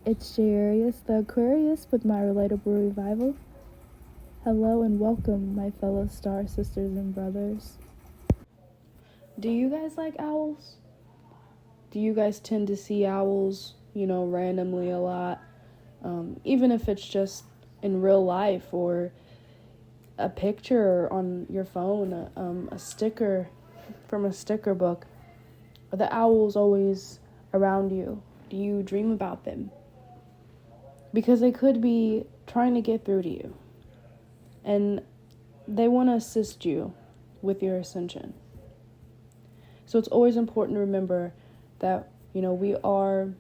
It's Jarius the Aquarius with my Relatable Revival. Hello and welcome, my fellow star sisters and brothers. Do you guys like owls? Do you guys tend to see owls, randomly a lot? Even if it's just in real life or a picture on your phone, a sticker from a sticker book. Are the owls always around you? Do you dream about them? Because they could be trying to get through to you. And they want to assist you with your ascension. So it's always important to remember that, we are,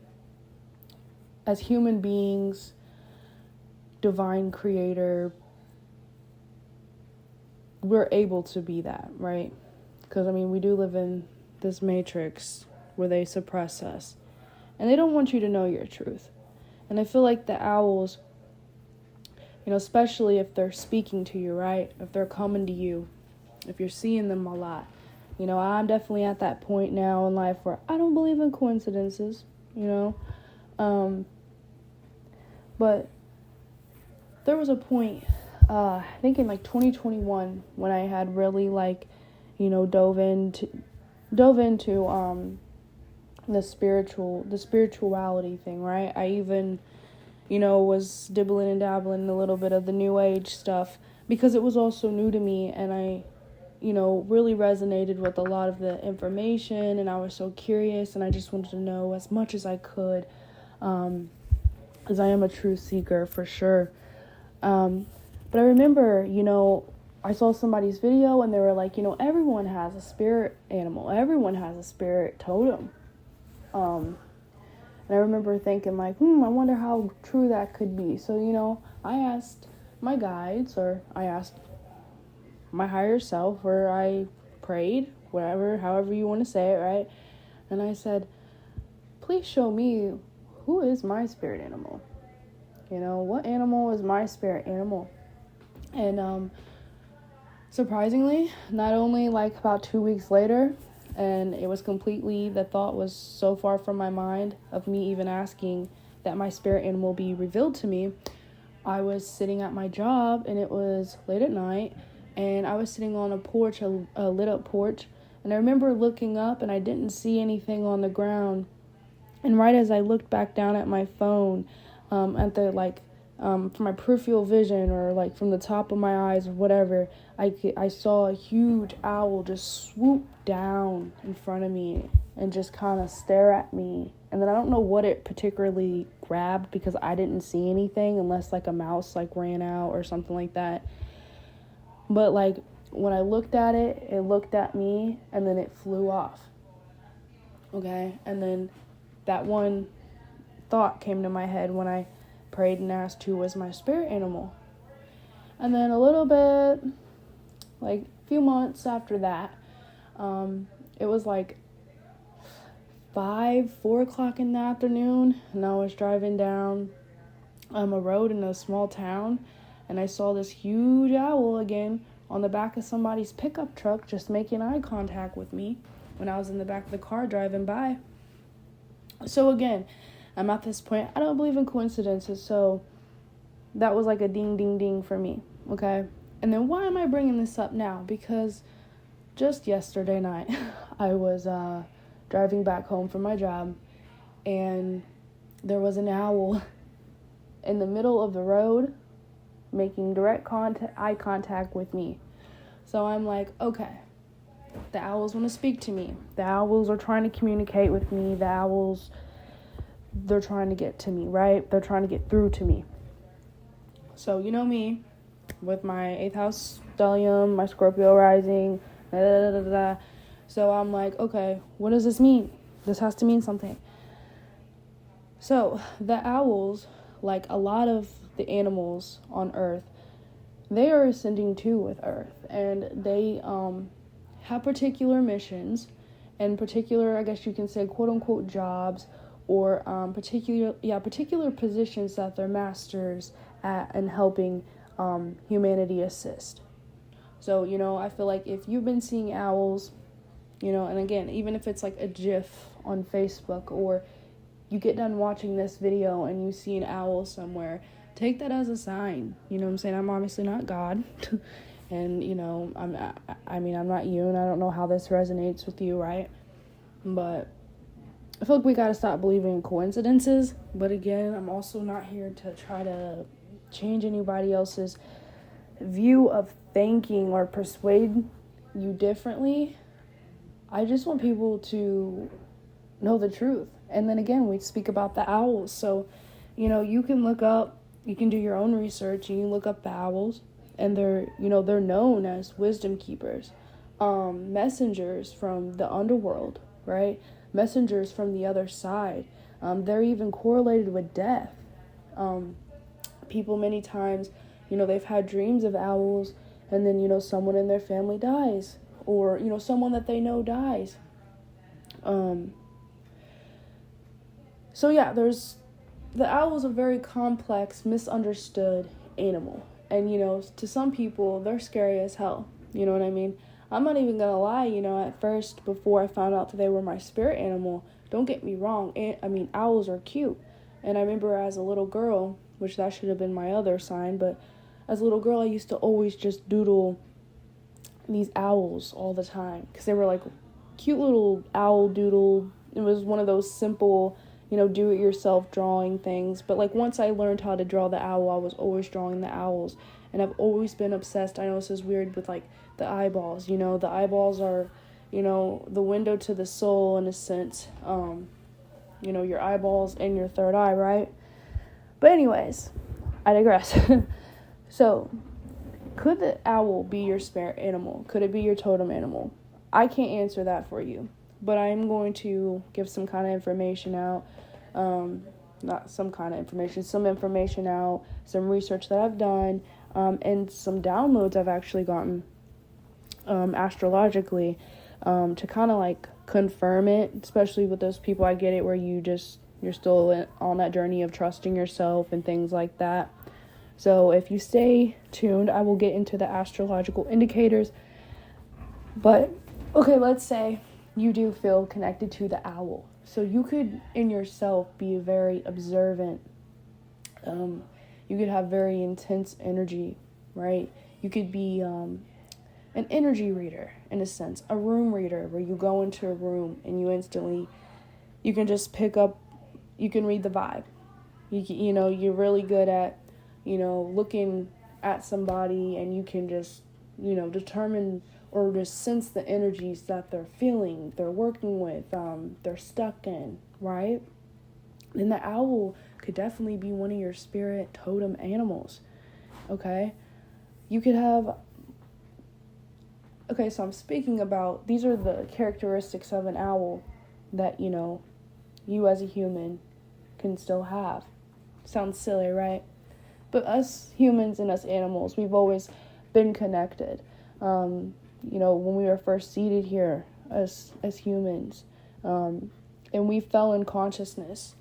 as human beings, divine creator, we're able to be that, right? Because, we do live in this matrix where they suppress us. And they don't want you to know your truth. And I feel like the owls, especially if they're speaking to you, right? If they're coming to you, if you're seeing them a lot. I'm definitely at that point now in life where I don't believe in coincidences, But there was a point, I think in 2021, when I had really dove into the spirituality thing, right? I even, was dibbling and dabbling in a little bit of the new age stuff because it was also new to me, and I really resonated with a lot of the information, and I was so curious, and I just wanted to know as much as I could, because I am a truth seeker for sure. But I remember, I saw somebody's video, and they were like, everyone has a spirit animal, everyone has a spirit totem. And I remember thinking I wonder how true that could be. So, I asked my guides, or I asked my higher self, or I prayed, however you want to say it, right? And I said, please show me, who is my spirit animal? What animal is my spirit animal? And surprisingly, not only about 2 weeks later, and it was completely, the thought was so far from my mind of me even asking that my spirit animal be revealed to me. I was sitting at my job, and it was late at night, and I was sitting on a porch, a lit up porch, and I remember looking up, and I didn't see anything on the ground. And right as I looked back down at my phone, at the from my peripheral vision, or from the top of my eyes or whatever, I saw a huge owl just swoop down in front of me and just kind of stare at me. And then I don't know what it particularly grabbed, because I didn't see anything unless a mouse ran out or something like that. But when I looked at it, it looked at me, and then it flew off. Okay, and then that one thought came to my head when I prayed and asked who was my spirit animal. And then a little bit, a few months after that, it was 4 o'clock in the afternoon, and I was driving down a road in a small town, and I saw this huge owl again on the back of somebody's pickup truck, just making eye contact with me when I was in the back of the car driving by. So again, I'm at this point, I don't believe in coincidences, so that was a ding, ding, ding for me, okay? And then why am I bringing this up now? Because just yesterday night, I was driving back home from my job, and there was an owl in the middle of the road making direct eye contact with me. So I'm okay, the owls want to speak to me. The owls are trying to communicate with me. The owls, they're trying to get to me, right? They're trying to get through to me. So, me, with my 8th house stellium, my Scorpio rising, So I'm okay, what does this mean? This has to mean something. So the owls, a lot of the animals on Earth, they are ascending too with Earth, and they have particular missions and particular, I guess you can say, quote unquote jobs, or particular positions that they're masters at and helping humanity assist. So, I feel if you've been seeing owls, and again, even if it's a GIF on Facebook, or you get done watching this video and you see an owl somewhere, take that as a sign. You know what I'm saying? I'm obviously not God. And, you know, I'm not you, and I don't know how this resonates with you, right? But I feel like we got to stop believing in coincidences. But again, I'm also not here to try to change anybody else's view of thinking or persuade you differently. I just want people to know the truth. And then again, we speak about the owls. So, you know, you can do your own research, and you look up the owls, and they're known as wisdom keepers, messengers from the underworld, right? Messengers from the other side. They're even correlated with death. People many times, they've had dreams of owls, and then, someone in their family dies, or, someone that they know dies. So yeah, the owl is a very complex, misunderstood animal. And, to some people, they're scary as hell. You know what I mean? I'm not even going to lie, at first, before I found out that they were my spirit animal, don't get me wrong. Owls are cute. And I remember as a little girl, which that should have been my other sign, but as a little girl, I used to always just doodle these owls all the time, because they were like cute little owl doodle. It was one of those simple, do-it-yourself drawing things. But like once I learned how to draw the owl, I was always drawing the owls. And I've always been obsessed. I know this is weird with like the eyeballs. The eyeballs are, the window to the soul in a sense. Your eyeballs and your third eye, right? But anyways, I digress. So, could the owl be your spirit animal? Could it be your totem animal? I can't answer that for you, but I am going to give some kind of information out. Some information out, some research that I've done, and some downloads I've actually gotten astrologically to kind of like confirm it, especially with those people. I get it where you're still on that journey of trusting yourself and things like that. So if you stay tuned, I will get into the astrological indicators. But, okay, let's say you do feel connected to the owl. So you could, in yourself, be very observant. You could have very intense energy, right? You could be an energy reader, in a sense. A room reader, where you go into a room and you can just pick up, you can read the vibe. You're really good at, looking at somebody, and you can just, determine or just sense the energies that they're feeling, they're working with, they're stuck in, right? Then the owl could definitely be one of your spirit totem animals, okay? You could have... Okay, so I'm speaking about... These are the characteristics of an owl that, you as a human can still have. Sounds silly, right? But us humans and us animals, we've always been connected. When we were first seated here as humans, and we fell in consciousness.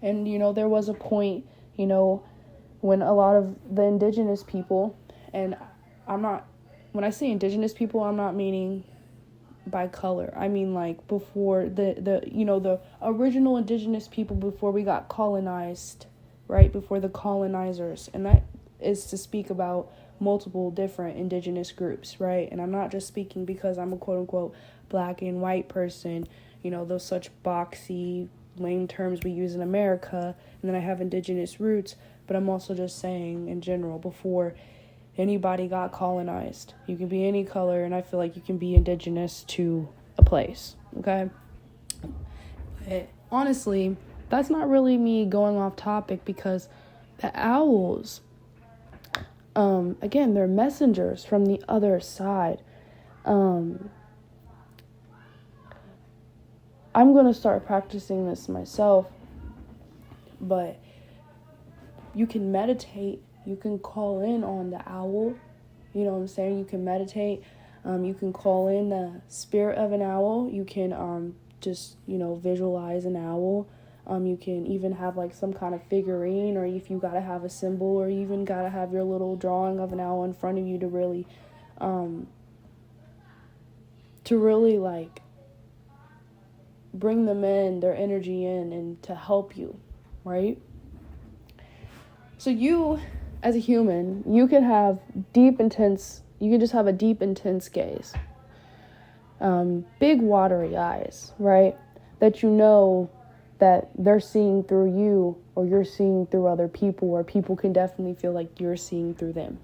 And, there was a point, when a lot of the indigenous people, and when I say indigenous people, I'm not meaning by color. I mean like before the original indigenous people, before we got colonized, right? Before the colonizers. And that is to speak about multiple different indigenous groups, right? And I'm not just speaking because I'm a quote-unquote black and white person, those such boxy, lame terms we use in America, and then I have indigenous roots, but I'm also just saying in general, before anybody got colonized, you can be any color, and I feel like you can be indigenous to a place, okay? But honestly, that's not really me going off topic, because the owls, again, they're messengers from the other side. I'm going to start practicing this myself, but you can meditate, you can call in on the owl, you know what I'm saying? You can meditate, you can call in the spirit of an owl, you can just, visualize an owl. You can even have like some kind of figurine, or if you gotta have a symbol, or you even gotta have your little drawing of an owl in front of you to really like bring them in, their energy in, and to help you, right? So you, as a human, you can just have a deep, intense gaze. Big, watery eyes, right? That you know that they're seeing through you, or you're seeing through other people, or people can definitely feel like you're seeing through them.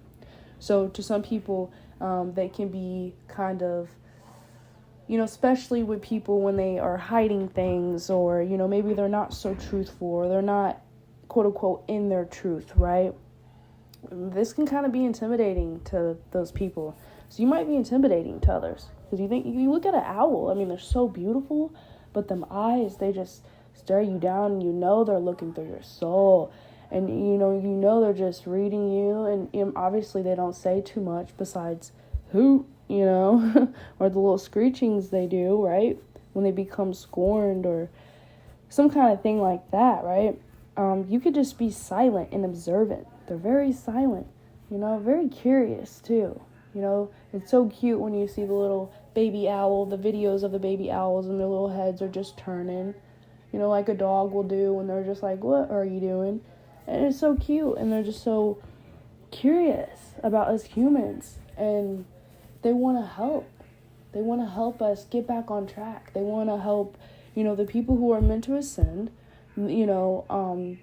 So to some people, they can be kind of, especially with people when they are hiding things, or, maybe they're not so truthful, or they're not, quote unquote, in their truth, right? This can kind of be intimidating to those people. So you might be intimidating to others. Because you look at an owl, I mean, they're so beautiful, but them eyes, they just stare you down, and they're looking through your soul. And they're just reading you, and obviously they don't say too much besides hoot, or the little screechings they do, right? When they become scorned or some kind of thing like that, right? You could just be silent and observant. They're very silent, very curious too. It's so cute when you see the little baby owl, the videos of the baby owls, and their little heads are just turning, like a dog will do when they're just like, what are you doing? And it's so cute, and they're just so curious about us humans, and they want to help. They want to help us get back on track. They want to help, the people who are meant to ascend, the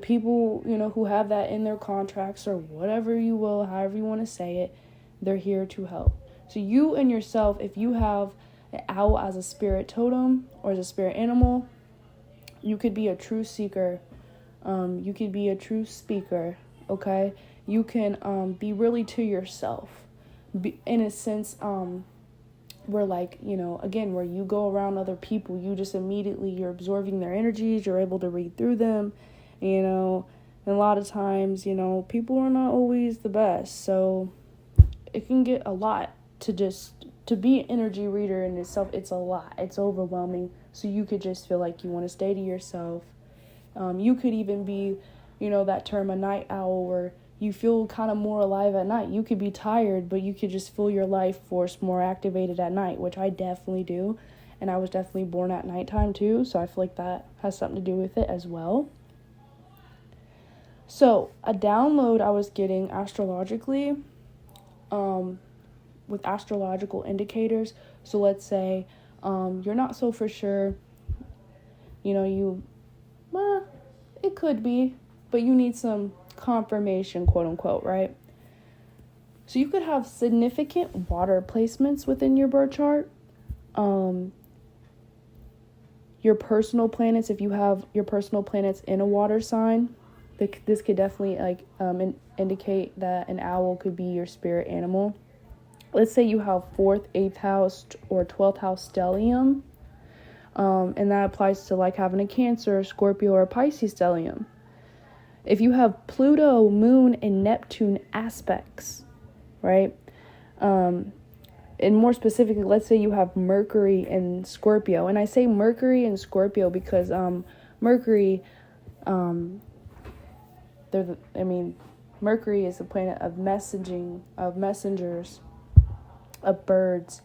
people, who have that in their contracts, or whatever you will, however you want to say it, they're here to help. So you and yourself, if you have an owl as a spirit totem or as a spirit animal, you could be a true seeker. You could be a true speaker, okay? You can be really to yourself. In a sense, where again, where you go around other people, you just immediately, you're absorbing their energies, you're able to read through them, and a lot of times, people are not always the best, so it can get a lot to be an energy reader in itself. It's a lot, it's overwhelming, so you could just feel like you want to stay to yourself. You could even be, that term, a night owl, where you feel kind of more alive at night. You could be tired, but you could just feel your life force more activated at night, which I definitely do. And I was definitely born at nighttime too, so I feel like that has something to do with it as well. So a download I was getting astrologically, with astrological indicators. So let's say you're not so for sure, it could be, but you need some confirmation, quote unquote, right? So you could have significant water placements within your birth chart. Your personal planets, if you have your personal planets in a water sign, this could definitely indicate that an owl could be your spirit animal. Let's say you have 4th, 8th house, or 12th house stellium. And that applies to having a Cancer, Scorpio, or Pisces stellium. If you have Pluto, Moon, and Neptune aspects, right? And more specifically, let's say you have Mercury and Scorpio. And I say Mercury and Scorpio because Mercury, Mercury is the planet of messengers, of birds.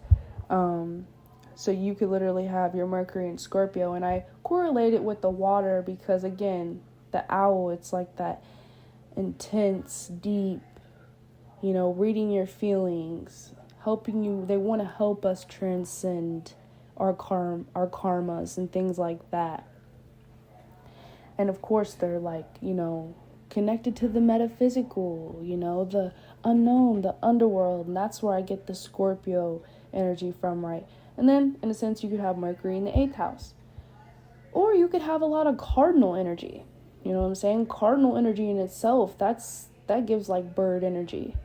So you could literally have your Mercury in Scorpio, and I correlate it with the water because, again, the owl, it's like that intense, deep, reading your feelings, helping you. They want to help us transcend our karmas and things like that. And of course, they're connected to the metaphysical, the unknown, the underworld, and that's where I get the Scorpio energy from, right? And then, in a sense, you could have Mercury in the 8th house. Or you could have a lot of cardinal energy. You know what I'm saying? Cardinal energy in itself, that gives bird energy.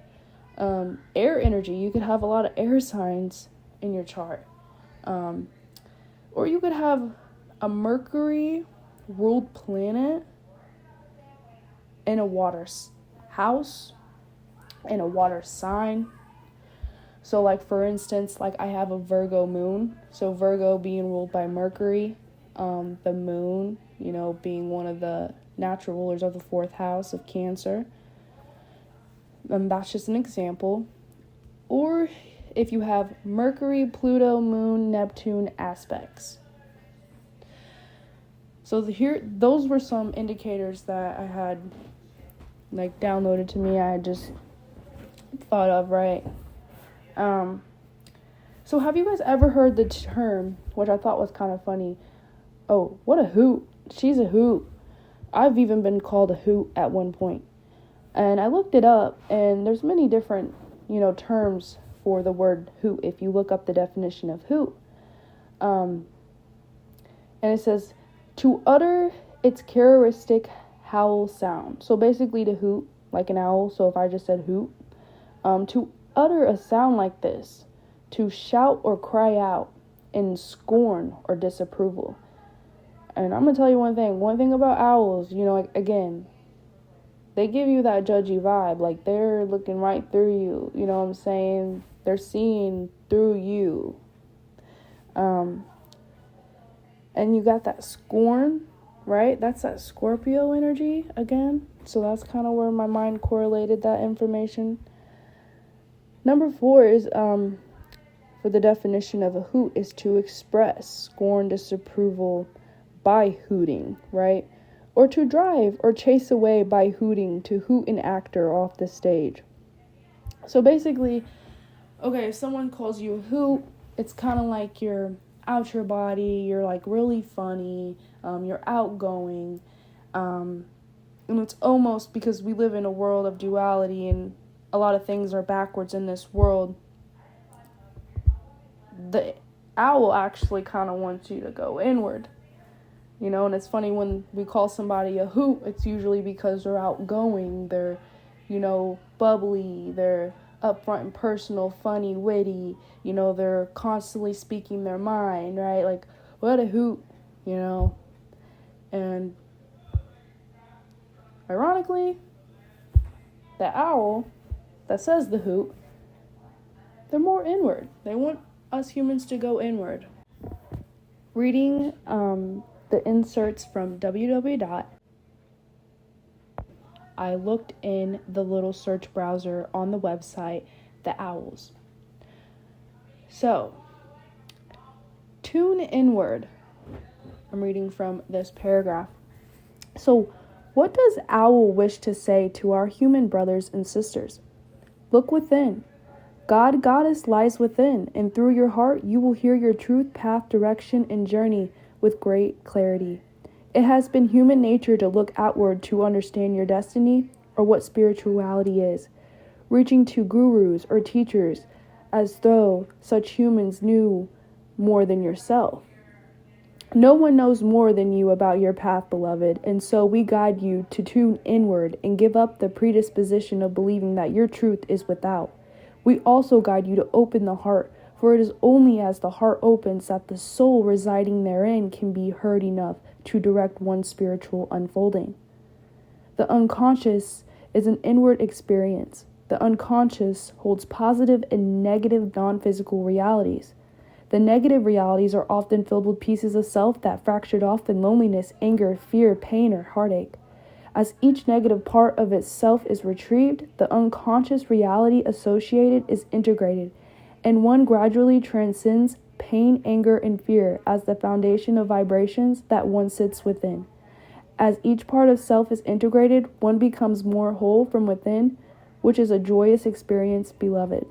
Air energy, you could have a lot of air signs in your chart. Or you could have a Mercury ruled planet in a water house, in a water sign. So for instance, I have a Virgo moon. So Virgo being ruled by Mercury, the moon, being one of the natural rulers of the 4th house of Cancer. That's just an example. Or if you have Mercury, Pluto, Moon, Neptune aspects. So those were some indicators that I had like downloaded to me. I had just thought of, right? So have you guys ever heard the term, which I thought was kind of funny? Oh, what a hoot! She's a hoot. I've even been called a hoot at one point. And I looked it up, and there's many different, terms for the word hoot if you look up the definition of hoot. And it says, to utter its characteristic howl sound. So basically to hoot, like an owl. So if I just said hoot, to utter a sound like this, to shout or cry out in scorn or disapproval. And I'm going to tell you one thing about owls, again, they give you that judgy vibe, like they're looking right through you, you know what I'm saying? They're seeing through you. And you got that scorn, right? That's that Scorpio energy again. So that's kind of where my mind correlated that information. Number 4 is, for the definition of a hoot, is to express scorn, disapproval by hooting, right? Or to drive or chase away by hooting, to hoot an actor off the stage. So basically, okay, if someone calls you a hoot, it's kind of like you're out your body, you're like really funny, you're outgoing, and it's almost, because we live in a world of duality and a lot of things are backwards in this world, the owl actually kind of wants you to go inward, and it's funny when we call somebody a hoot, it's usually because they're outgoing, they're, bubbly, they're upfront and personal, funny, witty, they're constantly speaking their mind, right? Like, what a hoot, and ironically, the owl that says the hoot, they're more inward. They want us humans to go inward. Reading the inserts from www. I looked in the little search browser on the website, the owls. So, tune inward. I'm reading from this paragraph. So, what does owl wish to say to our human brothers and sisters? Look within. God, Goddess lies within, and through your heart you will hear your truth, path, direction, and journey with great clarity. It has been human nature to look outward to understand your destiny or what spirituality is, reaching to gurus or teachers as though such humans knew more than yourself. No one knows more than you about your path, beloved, and so we guide you to tune inward and give up the predisposition of believing that your truth is without. We also guide you to open the heart, for it is only as the heart opens that the soul residing therein can be heard enough to direct one's spiritual unfolding. The unconscious is an inward experience. The unconscious holds positive and negative non-physical realities. The negative realities are often filled with pieces of self that fractured off in loneliness, anger, fear, pain, or heartache. As each negative part of itself is retrieved, the unconscious reality associated is integrated, and one gradually transcends pain, anger, and fear as the foundation of vibrations that one sits within. As each part of self is integrated, one becomes more whole from within, which is a joyous experience, beloved.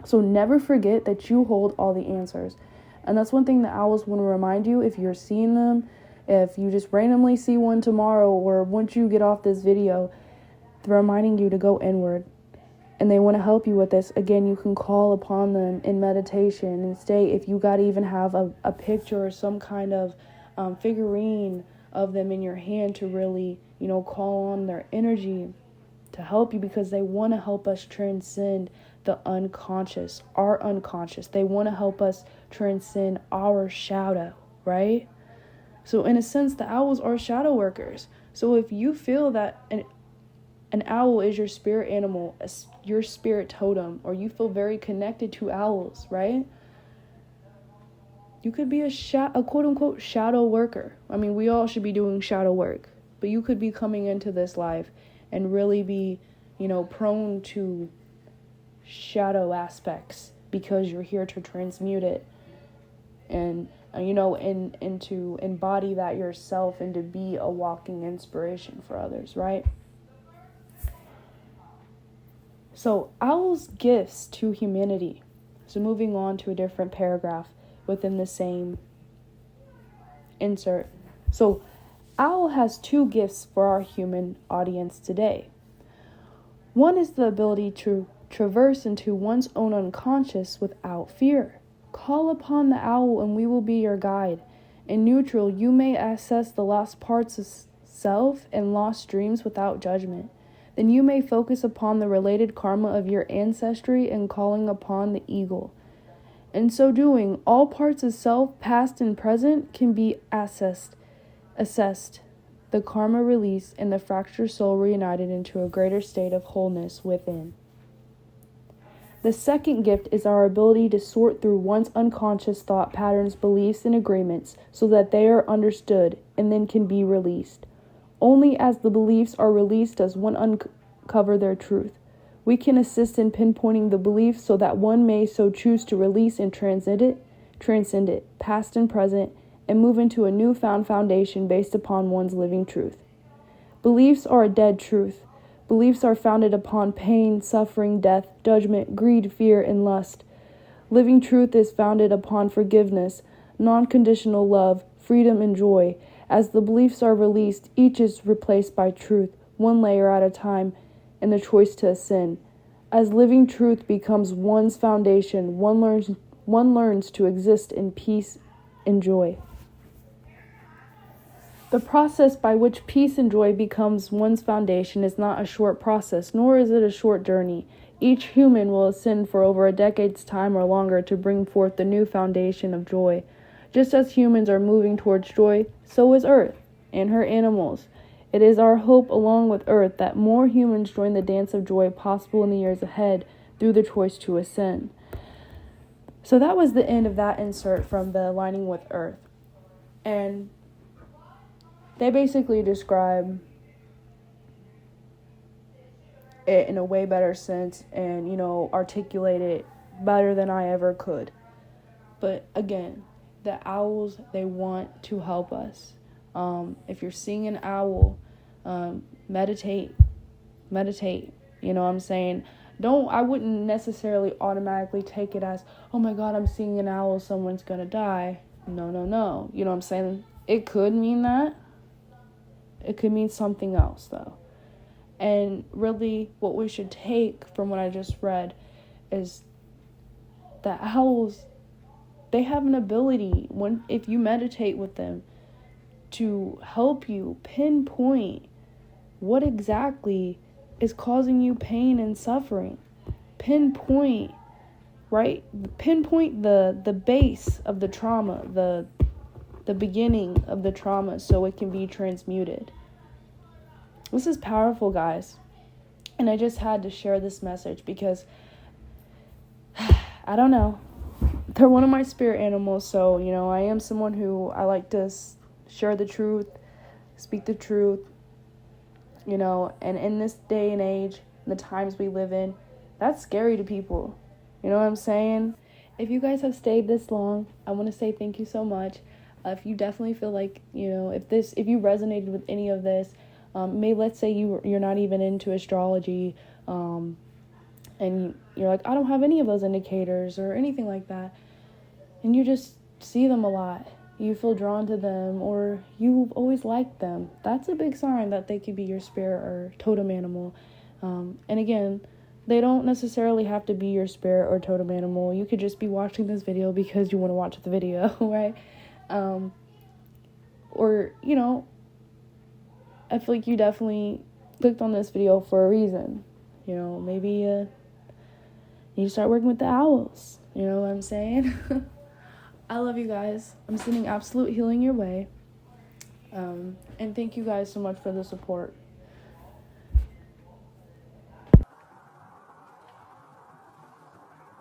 So never forget that you hold all the answers. And that's one thing the owls want to remind you if you're seeing them. If you just randomly see one tomorrow or once you get off this video, they're reminding you to go inward. And they want to help you with this. Again, you can call upon them in meditation and stay. If you got to even have a picture or some kind of figurine of them in your hand to really, call on their energy to help you, because they want to help us transcend the unconscious, our unconscious. They want to help us transcend our shadow, right? So in a sense, the owls are shadow workers. So if you feel that an owl is your spirit animal, your spirit totem, or you feel very connected to owls, right? You could be a quote-unquote shadow worker. I mean, we all should be doing shadow work. But you could be coming into this life and really be, prone to shadow aspects because you're here to transmute it. And and to embody that yourself and to be a walking inspiration for others, right? So owls' gifts to humanity. So moving on to a different paragraph within the same insert. So owl has 2 gifts for our human audience today. One is the ability to traverse into one's own unconscious without fear. Call upon the owl and we will be your guide. In neutral, you may access the lost parts of self and lost dreams without judgment. Then you may focus upon the related karma of your ancestry and calling upon the eagle. In so doing, all parts of self, past and present, can be assessed, the karma released, and the fractured soul reunited into a greater state of wholeness within. The second gift is our ability to sort through one's unconscious thought patterns, beliefs, and agreements so that they are understood and then can be released. Only as the beliefs are released does one uncover their truth. We can assist in pinpointing the beliefs so that one may so choose to release and transcend it, past and present, and move into a newfound foundation based upon one's living truth. Beliefs are a dead truth. Beliefs are founded upon pain, suffering, death, judgment, greed, fear, and lust. Living truth is founded upon forgiveness, non-conditional love, freedom, and joy. As the beliefs are released, each is replaced by truth, one layer at a time, and the choice to ascend. As living truth becomes one's foundation, one learns to exist in peace and joy. The process by which peace and joy becomes one's foundation is not a short process, nor is it a short journey. Each human will ascend for over a decade's time or longer to bring forth the new foundation of joy. Just as humans are moving towards joy, so is Earth and her animals. It is our hope, along with Earth, that more humans join the dance of joy possible in the years ahead through the choice to ascend. So that was the end of that insert from the Aligning with Earth. And they basically describe it in a way better sense and, articulate it better than I ever could. But again, the owls, they want to help us. If you're seeing an owl, meditate. You know what I'm saying? I wouldn't necessarily automatically take it as, oh my God, I'm seeing an owl, someone's gonna die. No. You know what I'm saying? It could mean that. It could mean something else, though. And really, what we should take from what I just read is that owls, they have an ability, if you meditate with them, to help you pinpoint what exactly is causing you pain and suffering. Pinpoint the base of the trauma, the beginning of the trauma, so it can be transmuted. This is powerful, guys. And I just had to share this message because, I don't know, they're one of my spirit animals, so, I am someone who I like to share the truth, speak the truth, and in this day and age, the times we live in, that's scary to people. You know what I'm saying? If you guys have stayed this long, I want to say thank you so much. If you definitely feel like, if you resonated with any of this, let's say you're not even into astrology, and you're like, I don't have any of those indicators or anything like that, and you just see them a lot, you feel drawn to them, or you've always liked them, that's a big sign that they could be your spirit or totem animal. And again, they don't necessarily have to be your spirit or totem animal. You could just be watching this video because you want to watch the video, right? Or, I feel like you definitely clicked on this video for a reason. Maybe you start working with the owls. You know what I'm saying? I love you guys. I'm sending absolute healing your way. And thank you guys so much for the support.